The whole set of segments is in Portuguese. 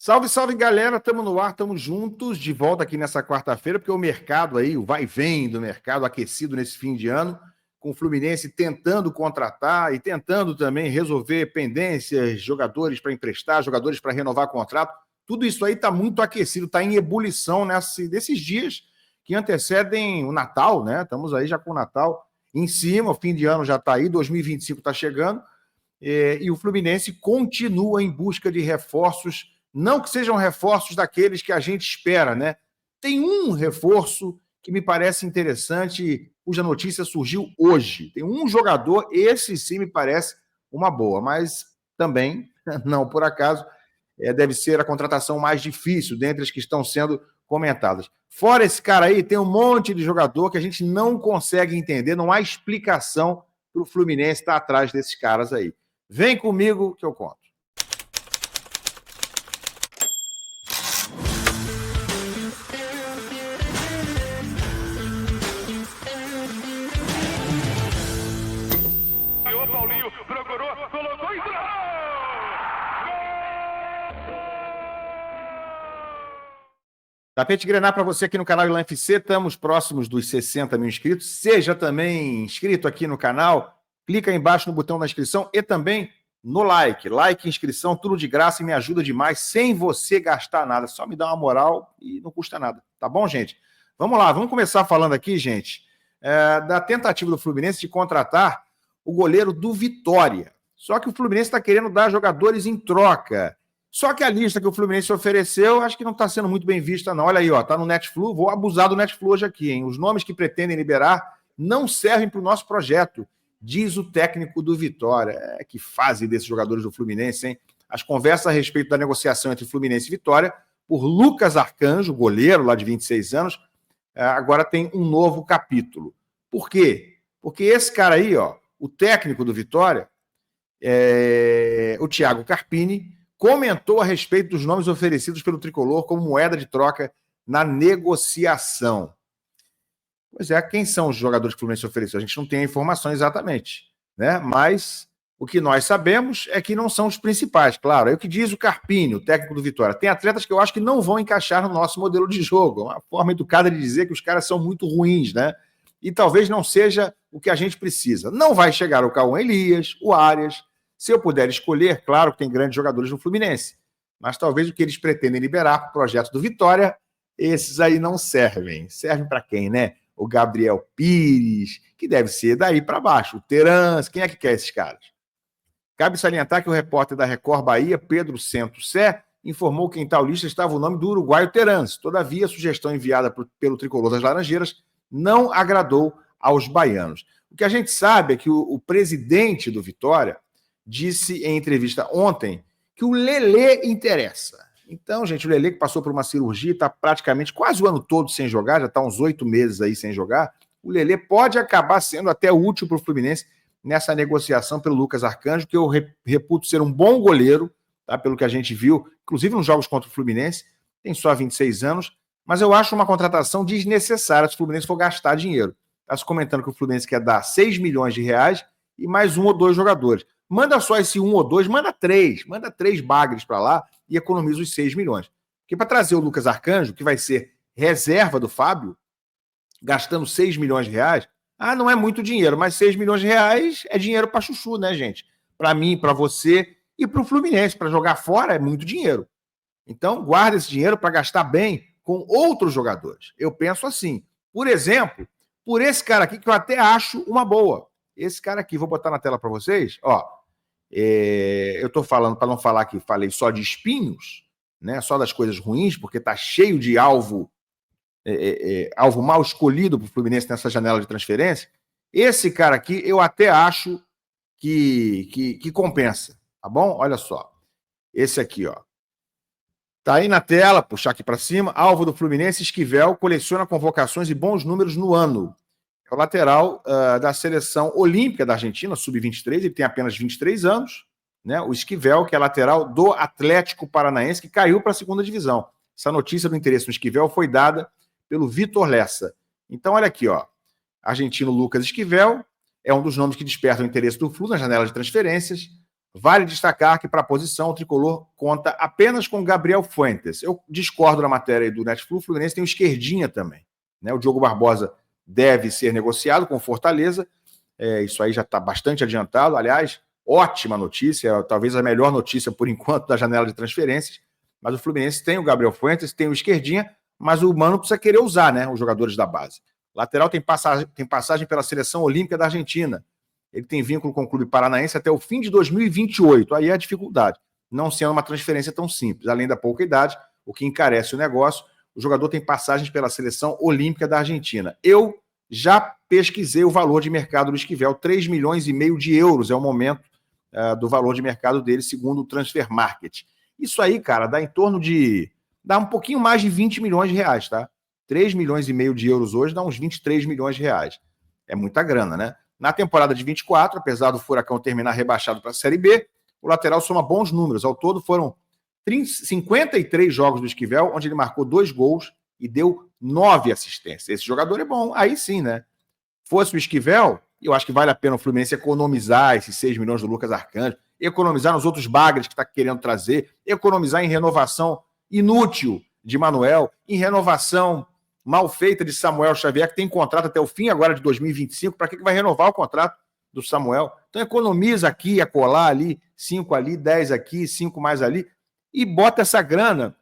Salve, salve, galera. Estamos no ar, estamos juntos, de volta aqui nessa quarta-feira, porque o mercado aí, o vai e vem do mercado aquecido nesse fim de ano, com o Fluminense tentando contratar e tentando também resolver pendências, jogadores para emprestar, jogadores para renovar contrato. Tudo isso aí está muito aquecido, está em ebulição nesses dias que antecedem o Natal, né? Estamos aí já com o Natal em cima, o fim de ano já está aí, 2025 está chegando, e o Fluminense continua em busca de reforços, não que sejam reforços daqueles que a gente espera, né? Tem um reforço que me parece interessante, cuja notícia surgiu hoje. Tem um jogador, esse sim me parece uma boa, mas também, não por acaso, deve ser a contratação mais difícil dentre as que estão sendo comentadas. Fora esse cara aí, tem um monte de jogador que a gente não consegue entender, não há explicação para o Fluminense estar atrás desses caras aí. Vem comigo que eu conto. Tapete Grená para você aqui no canal Ilan FC, estamos próximos dos 60 mil inscritos. Seja também inscrito aqui no canal, clica aí embaixo no botão da inscrição e também no like. Like, inscrição, tudo de graça e me ajuda demais, sem você gastar nada. Só me dá uma moral e não custa nada. Tá bom, gente? Vamos lá, vamos começar falando aqui, gente, da tentativa do Fluminense de contratar o goleiro do Vitória. Só que o Fluminense está querendo dar jogadores em troca. Só que a lista que o Fluminense ofereceu, acho que não está sendo muito bem vista, não. Olha aí, ó, tá no Netflu, vou abusar do Netflu hoje aqui, hein? Os nomes que pretendem liberar não servem para o nosso projeto, diz o técnico do Vitória. Que fase desses jogadores do Fluminense, hein? As conversas a respeito da negociação entre Fluminense e Vitória, por Lucas Arcanjo, goleiro lá de 26 anos, agora tem um novo capítulo. Por quê? Porque esse cara aí, ó, o técnico do Vitória, o Thiago Carpini, comentou a respeito dos nomes oferecidos pelo Tricolor como moeda de troca na negociação. Pois é, quem são os jogadores que o Fluminense ofereceu? A gente não tem a informação exatamente, né? Mas o que nós sabemos é que não são os principais, claro. É o que diz o Carpini, o técnico do Vitória. Tem atletas que eu acho que não vão encaixar no nosso modelo de jogo. É uma forma educada de dizer que os caras são muito ruins, né? E talvez não seja o que a gente precisa. Não vai chegar o Cauã Elias, o Arias. Se eu puder escolher, claro que tem grandes jogadores no Fluminense, mas talvez o que eles pretendem liberar para o projeto do Vitória, esses aí não servem. Servem para quem, né? O Gabriel Pires, que deve ser daí para baixo. O Terans, quem é que quer esses caras? Cabe salientar que o repórter da Record Bahia, Pedro Santos Sé, informou que em tal lista estava o nome do uruguaio Terans. Todavia, a sugestão enviada pelo Tricolor das Laranjeiras não agradou aos baianos. O que a gente sabe é que o presidente do Vitória disse em entrevista ontem que o Lelê interessa. Então, gente, o Lelê que passou por uma cirurgia, está praticamente quase o ano todo sem jogar, já está uns 8 meses aí sem jogar, o Lelê pode acabar sendo até útil para o Fluminense nessa negociação pelo Lucas Arcanjo, que eu reputo ser um bom goleiro, tá? Pelo que a gente viu, inclusive nos jogos contra o Fluminense, tem só 26 anos, mas eu acho uma contratação desnecessária se o Fluminense for gastar dinheiro. Está se comentando que o Fluminense quer dar 6 milhões de reais e mais 1 ou 2 jogadores. Manda só esse 1 ou 2, manda 3 bagres para lá e economiza os 6 milhões. Porque para trazer o Lucas Arcanjo, que vai ser reserva do Fábio, gastando 6 milhões de reais, não é muito dinheiro, mas 6 milhões de reais é dinheiro para chuchu, né, gente? Para mim, para você e para o Fluminense, para jogar fora é muito dinheiro. Então, guarda esse dinheiro para gastar bem com outros jogadores. Eu penso assim, por exemplo, por esse cara aqui que eu até acho uma boa. Esse cara aqui, vou botar na tela para vocês, ó. Eu estou falando, para não falar que falei só de espinhos, né? Só das coisas ruins, porque está cheio de alvo mal escolhido para o Fluminense nessa janela de transferência. Esse cara aqui eu até acho que compensa, tá bom? Olha só. Esse aqui, ó. Tá aí na tela, puxar aqui para cima. Alvo do Fluminense, Esquivel, coleciona convocações e bons números no ano. É o lateral da seleção olímpica da Argentina, sub-23, ele tem apenas 23 anos, né? O Esquivel, que é lateral do Atlético Paranaense, que caiu para a segunda divisão. Essa notícia do interesse no Esquivel foi dada pelo Vitor Lessa. Então, olha aqui, ó. Argentino Lucas Esquivel é um dos nomes que despertam o interesse do Flu na janela de transferências. Vale destacar que para a posição o tricolor conta apenas com Gabriel Fuentes. Eu discordo da matéria do Netflix, o Fluminense tem o esquerdinha também, né? O Diogo Barbosa deve ser negociado com Fortaleza, isso aí já está bastante adiantado. Aliás, ótima notícia, talvez a melhor notícia por enquanto da janela de transferências, mas o Fluminense tem o Gabriel Fuentes, tem o esquerdinha, mas o Mano precisa querer usar, né, os jogadores da base. Lateral tem passagem pela seleção olímpica da Argentina. Ele tem vínculo com o clube paranaense até o fim de 2028. Aí é a dificuldade, não sendo uma transferência tão simples. Além da pouca idade, o que encarece o negócio, o jogador tem passagens pela seleção olímpica da Argentina. Eu já pesquisei o valor de mercado do Esquivel, 3,5 milhões de euros é o momento do valor de mercado dele, segundo o Transfer Market. Isso aí, cara, dá em torno de... dá um pouquinho mais de 20 milhões de reais, tá? 3,5 milhões de euros hoje dá uns 23 milhões de reais. É muita grana, né? Na temporada de 24, apesar do Furacão terminar rebaixado para a Série B, o lateral soma bons números. Ao todo foram 53 jogos do Esquivel, onde ele marcou 2 gols e deu 9 assistências. Esse jogador é bom, aí sim, né? Fosse o Esquivel, eu acho que vale a pena o Fluminense economizar esses 6 milhões do Lucas Arcanjo, economizar nos outros bagres que está querendo trazer, economizar em renovação inútil de Manuel, em renovação mal feita de Samuel Xavier, que tem contrato até o fim agora de 2025, para que vai renovar o contrato do Samuel? Então economiza aqui, acolá ali, 5 ali, 10 aqui, 5 mais ali, e bota essa grana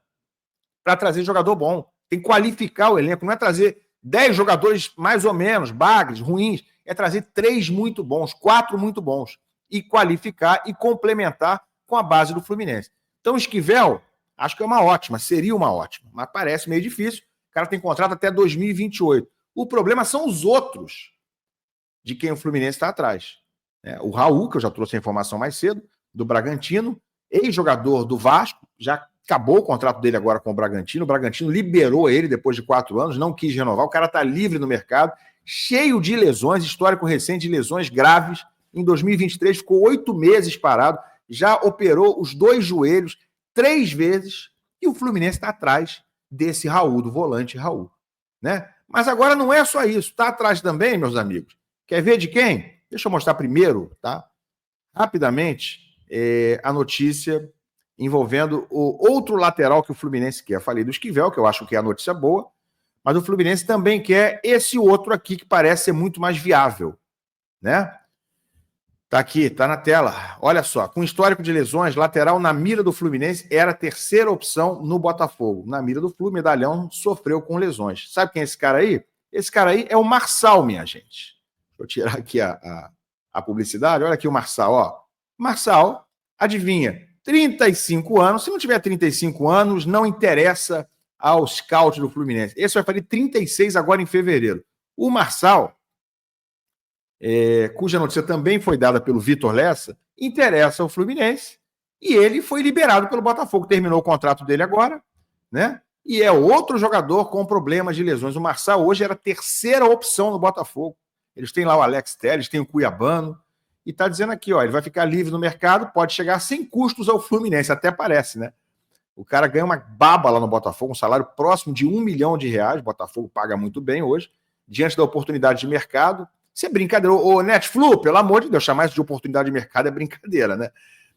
para trazer jogador bom. Tem que qualificar o elenco, não é trazer 10 jogadores mais ou menos, bagres, ruins, é trazer 3 muito bons, 4 muito bons, e qualificar e complementar com a base do Fluminense. Então, Esquivel, acho que é uma ótima, seria uma ótima, mas parece meio difícil. O cara tem contrato até 2028. O problema são os outros de quem o Fluminense está atrás. O Raul, que eu já trouxe a informação mais cedo, do Bragantino, ex-jogador do Vasco, já acabou o contrato dele agora com o Bragantino liberou ele depois de 4 anos, não quis renovar, o cara está livre no mercado, cheio de lesões, histórico recente de lesões graves. Em 2023 ficou 8 meses parado, já operou os 2 joelhos 3 vezes, e o Fluminense está atrás desse Raul, do volante Raul, né? Mas agora não é só isso, está atrás também, meus amigos. Quer ver de quem? Deixa eu mostrar primeiro, tá? Rapidamente, a notícia envolvendo o outro lateral que o Fluminense quer. Eu falei do Esquivel, que eu acho que é a notícia boa, mas o Fluminense também quer esse outro aqui, que parece ser muito mais viável, né? Tá aqui, tá na tela. Olha só, com histórico de lesões, lateral na mira do Fluminense era a terceira opção no Botafogo. Na mira do Flu, Medalhão sofreu com lesões. Sabe quem é esse cara aí? Esse cara aí é o Marçal, minha gente. Deixa eu tirar aqui a publicidade. Olha aqui o Marçal, ó. Marçal, adivinha, 35 anos. Se não tiver 35 anos, não interessa ao scout do Fluminense. Esse vai fazer 36 agora em fevereiro. O Marçal, cuja notícia também foi dada pelo Vitor Lessa, interessa ao Fluminense, e ele foi liberado pelo Botafogo, terminou o contrato dele agora, né? E é outro jogador com problemas de lesões. O Marçal hoje era a terceira opção no Botafogo. Eles têm lá o Alex Telles, tem o Cuiabano, e tá dizendo aqui, ó, ele vai ficar livre no mercado, pode chegar sem custos ao Fluminense, até parece, né? O cara ganha uma baba lá no Botafogo, um salário próximo de R$1 milhão, o Botafogo paga muito bem hoje, diante da oportunidade de mercado. Isso é brincadeira. Ô, Netflu, pelo amor de Deus, chamar isso de oportunidade de mercado é brincadeira, né?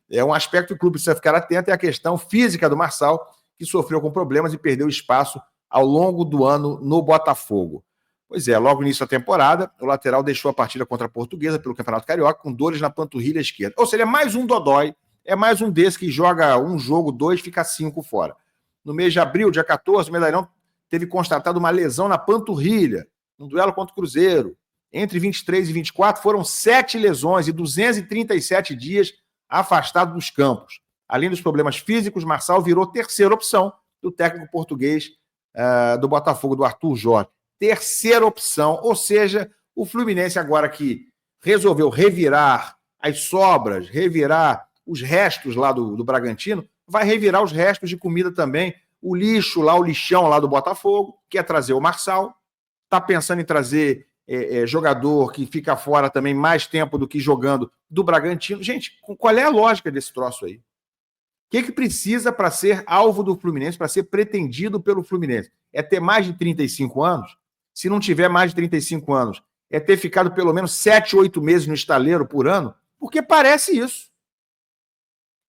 É um aspecto que o clube precisa ficar atento, é a questão física do Marçal, que sofreu com problemas e perdeu espaço ao longo do ano no Botafogo. Pois é, logo no início da temporada, o lateral deixou a partida contra a Portuguesa pelo Campeonato Carioca com dores na panturrilha esquerda. Ou seja, é mais um dodói, é mais um desse que joga um jogo, 2, fica 5 fora. No mês de abril, dia 14, o Medalhão teve constatado uma lesão na panturrilha, no duelo contra o Cruzeiro. Entre 23 e 24 foram 7 lesões e 237 dias afastado dos campos. Além dos problemas físicos, Marçal virou terceira opção do técnico português do Botafogo, do Arthur Jorge. Terceira opção, ou seja, o Fluminense agora que resolveu revirar as sobras, revirar os restos lá do Bragantino, vai revirar os restos de comida também, o lixo lá, o lixão lá do Botafogo, quer trazer o Marçal, está pensando em trazer jogador que fica fora também mais tempo do que jogando do Bragantino. Gente, qual é a lógica desse troço aí? O que precisa para ser alvo do Fluminense, para ser pretendido pelo Fluminense? É ter mais de 35 anos? Se não tiver mais de 35 anos, é ter ficado pelo menos 7, 8 meses no estaleiro por ano? Porque parece isso.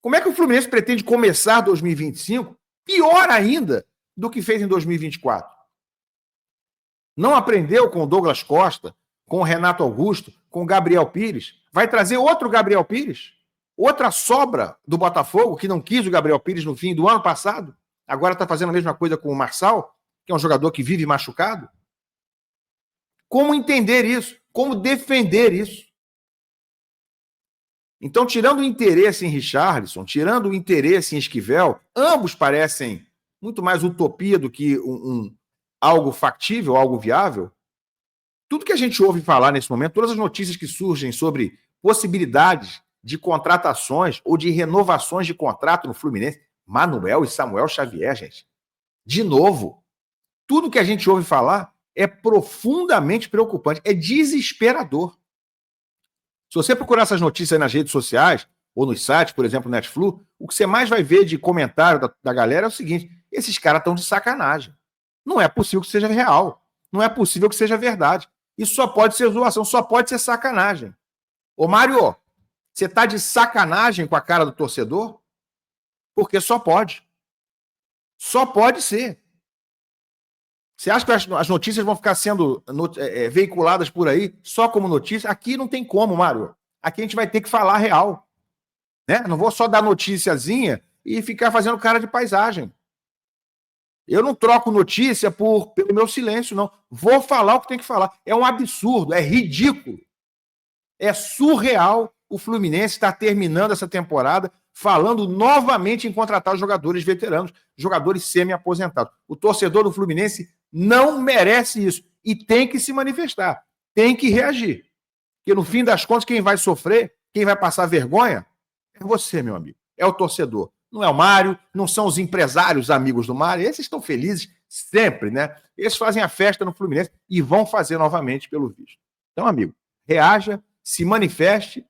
Como é que o Fluminense pretende começar 2025 pior ainda do que fez em 2024? Não aprendeu com o Douglas Costa, com o Renato Augusto, com o Gabriel Pires? Vai trazer outro Gabriel Pires? Outra sobra do Botafogo, que não quis o Gabriel Pires no fim do ano passado? Agora está fazendo a mesma coisa com o Marçal, que é um jogador que vive machucado? Como entender isso? Como defender isso? Então, tirando o interesse em Richarlison, tirando o interesse em Esquivel, ambos parecem muito mais utopia do que algo factível, algo viável. Tudo que a gente ouve falar nesse momento, todas as notícias que surgem sobre possibilidades de contratações ou de renovações de contrato no Fluminense, Manuel e Samuel Xavier, gente. De novo, tudo que a gente ouve falar é profundamente preocupante, é desesperador. Se você procurar essas notícias nas redes sociais ou nos sites, por exemplo, Netflix, o que você mais vai ver de comentário da galera é o seguinte: esses caras estão de sacanagem. Não é possível que seja real. Não é possível que seja verdade. Isso só pode ser zoação, só pode ser sacanagem. Ô, Mário, você está de sacanagem com a cara do torcedor? Porque só pode. Só pode ser. Você acha que as notícias vão ficar sendo veiculadas por aí só como notícia? Aqui não tem como, Mário. Aqui a gente vai ter que falar real. Né? Não vou só dar noticiazinha e ficar fazendo cara de paisagem. Eu não troco notícia pelo meu silêncio, não. Vou falar o que tem que falar. É um absurdo, é ridículo. É surreal o Fluminense estar terminando essa temporada falando novamente em contratar jogadores veteranos, jogadores semi-aposentados. O torcedor do Fluminense não merece isso e tem que se manifestar, tem que reagir. Porque no fim das contas, quem vai sofrer, quem vai passar vergonha, é você, meu amigo. É o torcedor. Não é o Mário, não são os empresários amigos do Mário. Esses estão felizes sempre, né? Eles fazem a festa no Fluminense e vão fazer novamente, pelo visto. Então, amigo, reaja, se manifeste,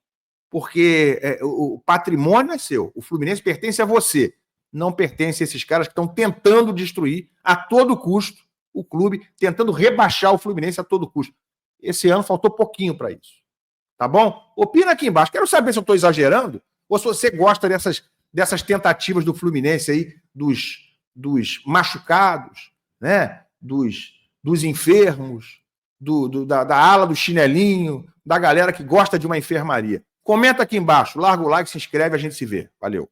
porque o patrimônio é seu. O Fluminense pertence a você. Não pertence a esses caras que estão tentando destruir a todo custo o clube, tentando rebaixar o Fluminense a todo custo. Esse ano faltou pouquinho para isso. Tá bom? Opina aqui embaixo. Quero saber se eu estou exagerando ou se você gosta dessas tentativas do Fluminense aí, dos machucados, né? dos enfermos, da ala do chinelinho, da galera que gosta de uma enfermaria. Comenta aqui embaixo, larga o like, se inscreve, a gente se vê. Valeu.